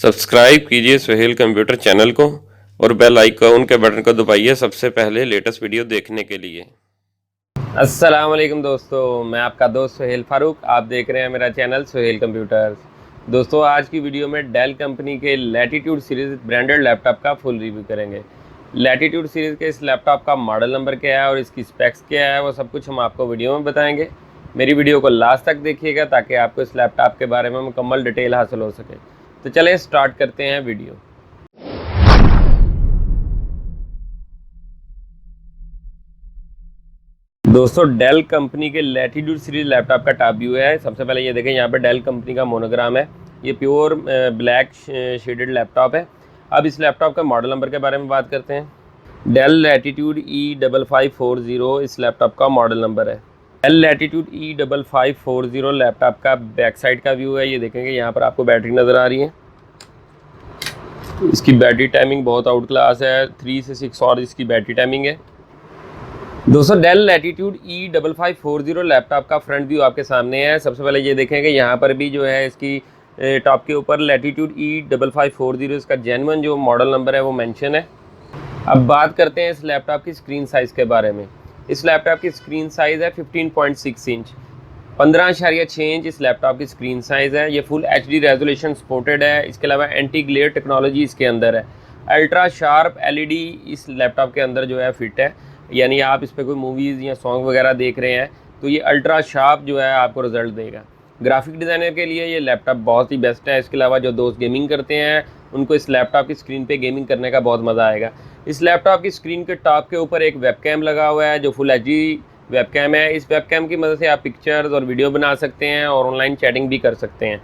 Subscribe कीजिए Suhail computer channel को और बेल आइकॉन के बटन को दबाइए सबसे पहले लेटेस्ट वीडियो देखने के लिए। अस्सलाम वालेकुम दोस्तों, मैं आपका दोस्त सुहेल फारूक। आप देख रहे हैं मेरा चैनल सुहेल कंप्यूटर्स। दोस्तों, आज की वीडियो में डेल कंपनी के लैटिट्यूड सीरीज़ ब्रांडेड लैपटॉप का फुल रिव्यू करेंगे। लैटिट्यूड सीरीज़ के इस लैपटॉप का मॉडल नंबर क्या है और इसकी स्पेक्स क्या है, वो सब कुछ हम आपको वीडियो में बताएंगे। मेरी वीडियो को लास्ट तक देखिएगा ताकि आपको इस लैपटॉप के बारे में मुकम्मल डिटेल हासिल हो सके। तो चलिए स्टार्ट करते हैं वीडियो। दोस्तों, डेल कंपनी के लैटिट्यूड सीरीज लैपटॉप का टॉप व्यू है। सबसे पहले ये देखें, यहाँ पर डेल कंपनी का मोनोग्राम है। ये प्योर ब्लैक शेडेड लैपटॉप है। अब इस लैपटॉप का मॉडल नंबर के बारे में बात करते हैं। डेल लैटिट्यूड E5540 इस लैपटॉप का मॉडल नंबर है। डेल लैटिट्यूड E5540 लैपटॉप का बैक साइड का व्यू है। ये देखेंगे, यहाँ पर आपको बैटरी नज़र आ रही है। इसकी बैटरी टाइमिंग बहुत आउट क्लास है, 3 से 6 और इसकी बैटरी टाइमिंग है। दोस्तों, डेल लैटिट्यूड E5540 लैपटॉप का फ्रंट व्यू आपके सामने है। सबसे पहले ये देखेंगे, यहाँ पर भी जो है इसकी टॉप के ऊपर लैटिट्यूड E5540 इसका जेन्युइन जो मॉडल नंबर है वो मेंशन है। अब बात करते हैं इस लैपटॉप की स्क्रीन साइज़ के बारे में। इस लैपटॉप की स्क्रीन साइज़ है 15.6 इंच, 15.6 इंच इस लैपटॉप की स्क्रीन साइज़ है। ये फुल HD रेजोल्यूशन सपोर्टेड है। इसके अलावा एंटी ग्लेयर टेक्नोलॉजी इसके अंदर है। अल्ट्रा शार्प LED इस लैपटॉप के अंदर जो है फिट है, यानी आप इस पर कोई मूवीज़ या सॉन्ग वगैरह देख रहे हैं तो ये अल्ट्रा शार्प जो है आपको रिजल्ट देगा। ग्राफिक डिज़ाइनर के लिए ये लैपटॉप बहुत ही बेस्ट है। इसके अलावा जो दोस्त गेमिंग करते हैं उनको इस लैपटॉप की स्क्रीन पे गेमिंग करने का बहुत मज़ा आएगा। इस लैपटॉप की स्क्रीन के टॉप के ऊपर एक वेबकैम लगा हुआ है जो फुल HD वेबकैम है। इस वेबकैम की मदद से आप पिक्चर्स और वीडियो बना सकते हैं और ऑनलाइन चैटिंग भी कर सकते हैं।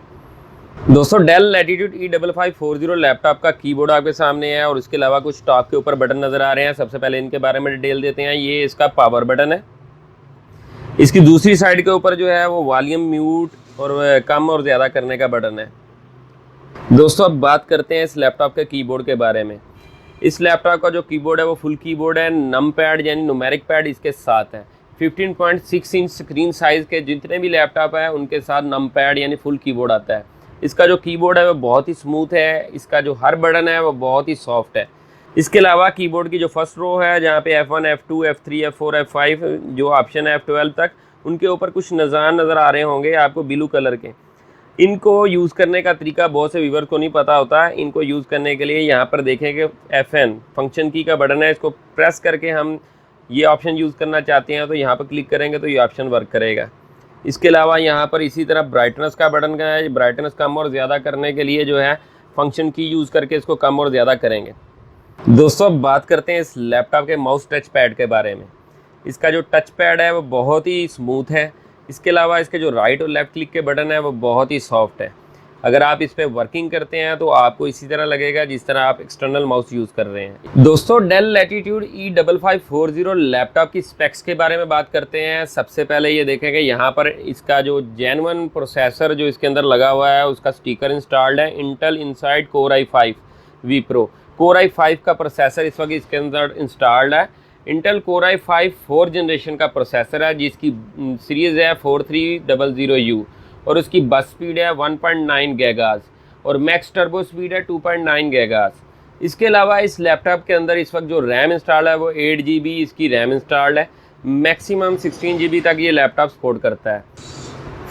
दोस्तों, डेल लैटिट्यूड E5540 लैपटॉप का कीबोर्ड आपके सामने है और इसके अलावा कुछ टॉप के ऊपर बटन नज़र आ रहे हैं। सबसे पहले इनके बारे में डिटेल देते हैं। ये इसका पावर बटन है। इसकी दूसरी साइड के ऊपर जो है वो वॉल्यूम म्यूट और कम और ज़्यादा करने का बटन है। दोस्तों, अब बात करते हैं इस लैपटॉप के कीबोर्ड के बारे में। इस लैपटॉप का जो कीबोर्ड है वो फुल कीबोर्ड है। नम पैड यानी न्यूमेरिक पैड इसके साथ है। 15.6 इंच स्क्रीन साइज़ के जितने भी लैपटॉप है उनके साथ नम पैड यानी फुल कीबोर्ड आता है। इसका जो कीबोर्ड है वो बहुत ही स्मूथ है। इसका जो हर बटन है वो बहुत ही सॉफ्ट है। इसके अलावा कीबोर्ड की जो फर्स्ट रो है जहाँ पे F1, F2, F3, F4, F5 जो ऑप्शन है F12 तक, उनके ऊपर कुछ निशान नज़र आ रहे होंगे आपको ब्लू कलर के। इनको यूज़ करने का तरीका बहुत से व्यूअर को नहीं पता होता है। इनको यूज़ करने के लिए यहाँ पर देखेंगे FN फंक्शन की का बटन है। इसको प्रेस करके हम ये ऑप्शन यूज़ करना चाहते हैं तो यहाँ पर क्लिक करेंगे तो ये ऑप्शन वर्क करेगा। इसके अलावा यहाँ पर इसी तरह ब्राइटनेस का बटन का है। ब्राइटनेस कम और ज़्यादा करने के लिए जो है फंक्शन की यूज़ करके इसको कम और ज़्यादा करेंगे। दोस्तों, अब बात करते हैं इस लैपटॉप के माउस टच पैड के बारे में। इसका जो टच पैड है वो बहुत ही स्मूथ है। इसके अलावा इसके जो राइट और लेफ़्ट क्लिक के बटन है वो बहुत ही सॉफ्ट है। अगर आप इस पर वर्किंग करते हैं तो आपको इसी तरह लगेगा जिस तरह आप एक्सटर्नल माउस यूज़ कर रहे हैं। दोस्तों, डेल लैटिट्यूड E5540 लैपटॉप की स्पेक्स के बारे में बात करते हैं। सबसे पहले ये देखेंगे, यहाँ पर इसका जो जेन्युइन प्रोसेसर जो इसके अंदर लगा हुआ है उसका स्टिकर इंस्टॉल्ड है। Intel inside Core i5 V Pro Core i5 का प्रोसेसर इस वक्त इसके अंदर इंस्टॉल्ड है। इंटेल Core i5 4 जनरेशन का प्रोसेसर है जिसकी सीरीज़ है 4300U और उसकी बस स्पीड है 1.9 गीगाहर्ट्ज़ और मैक्स टर्बो स्पीड है 2.9 गीगाहर्ट्ज़। इसके अलावा इस लैपटॉप के अंदर इस वक्त जो रैम इंस्टॉल है वो 8 GB इसकी रैम इंस्टॉल्ड है। मैक्सिमम 16 GB तक ये लैपटॉप सपोर्ट करता है।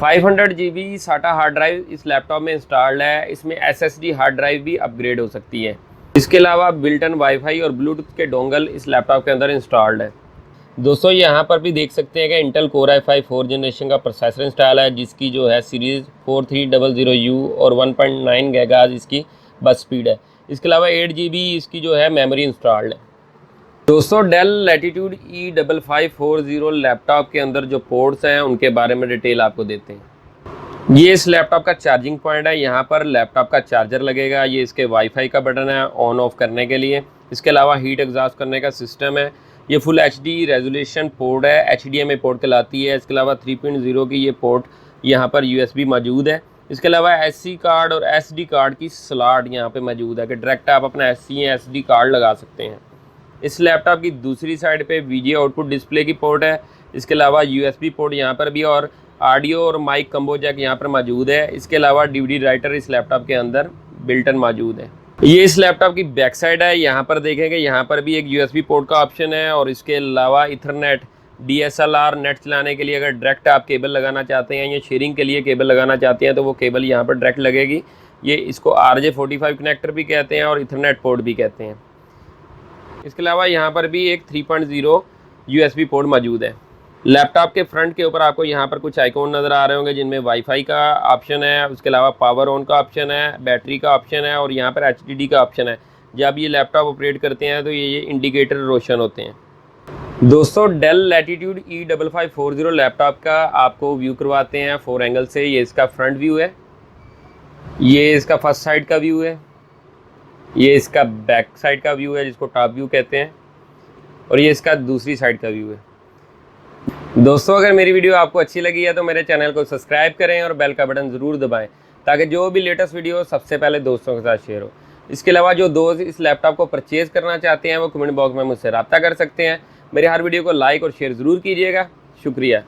500 GB SATA हार्ड ड्राइव इस लैपटॉप में इंस्टॉल्ड है। इसमें SSD हार्ड ड्राइव भी अपग्रेड हो सकती है। इसके अलावा बिल्ट इन वाईफाई और ब्लूटूथ के डोंगल इस लैपटॉप के अंदर इंस्टॉल्ड है। दोस्तों, यहाँ पर भी देख सकते हैं कि इंटेल Core i5 4 जनरेशन का प्रोसेसर इंस्टॉल है जिसकी जो है सीरीज़ 4300U और 1.9 गीगाहर्ट्ज़ इसकी बस स्पीड है। इसके अलावा 8 GB इसकी जो है मेमोरी इंस्टॉल्ड है। दोस्तों, डेल लैटिट्यूड E5540 लैपटॉप के अंदर जो पोर्ट्स हैं उनके बारे में डिटेल आपको देते हैं। ये इस लैपटॉप का चार्जिंग पॉइंट है। यहाँ पर लैपटॉप का चार्जर लगेगा। ये इसके वाईफाई का बटन है ऑन ऑफ करने के लिए। इसके अलावा हीट एग्जॉस्ट करने का सिस्टम है। ये फुल HD रेजोल्यूशन पोर्ट है, HDMI पोर्ट कहलाती है। इसके अलावा 3.0 की ये पोर्ट यहाँ पर USB मौजूद है। इसके अलावा SD कार्ड और SD कार्ड की स्लॉट यहाँ पे मौजूद है कि डायरेक्ट आप अपना SD कार्ड लगा सकते हैं। इस लैपटॉप की दूसरी साइड पे VGA आउटपुट डिस्प्ले की पोर्ट है। इसके अलावा USB पोर्ट यहाँ पर भी और ऑडियो और माइक कम्बो जैक यहाँ पर मौजूद है। इसके अलावा DVD राइटर इस लैपटॉप के अंदर बिल्टन मौजूद है। ये इस लैपटॉप की बैक साइड है। यहाँ पर देखेंगे यहाँ पर भी एक USB पोर्ट का ऑप्शन है और इसके अलावा इथरनेट DSLR नेट चलाने के लिए अगर डायरेक्ट आप केबल लगाना चाहते हैं या शेयरिंग के लिए केबल लगाना चाहते हैं तो वो केबल यहाँ पर डायरेक्ट लगेगी। ये इसको RJ45 कनेक्टर भी कहते हैं और इथरनेट पोर्ट भी कहते हैं। इसके अलावा यहाँ पर भी एक 3.0 USB पोर्ट मौजूद है। लैपटॉप के फ्रंट के ऊपर आपको यहाँ पर कुछ आइकॉन नज़र आ रहे होंगे जिनमें वाईफाई का ऑप्शन है, उसके अलावा पावर ऑन का ऑप्शन है, बैटरी का ऑप्शन है और यहाँ पर HDD का ऑप्शन है। जब ये लैपटॉप ऑपरेट करते हैं तो ये इंडिकेटर रोशन होते हैं। दोस्तों डेल लैटिट्यूड E5540 लैपटॉप का आपको व्यू करवाते हैं 4 एंगल से। ये इसका फ्रंट व्यू है, ये इसका फर्स्ट साइड का व्यू है, ये इसका बैक साइड का व्यू है जिसको टॉप व्यू कहते हैं और ये इसका दूसरी साइड का व्यू है। दोस्तों अगर मेरी वीडियो आपको अच्छी लगी है तो मेरे चैनल को सब्सक्राइब करें और बेल का बटन ज़रूर दबाएं ताकि जो भी लेटेस्ट वीडियो सबसे पहले दोस्तों के साथ शेयर हो। इसके अलावा जो दोस्त इस लैपटॉप को परचेज़ करना चाहते हैं वो कमेंट बॉक्स में मुझसे रब्ता कर सकते हैं। मेरे हर वीडियो को लाइक और शेयर ज़रूर कीजिएगा। शुक्रिया।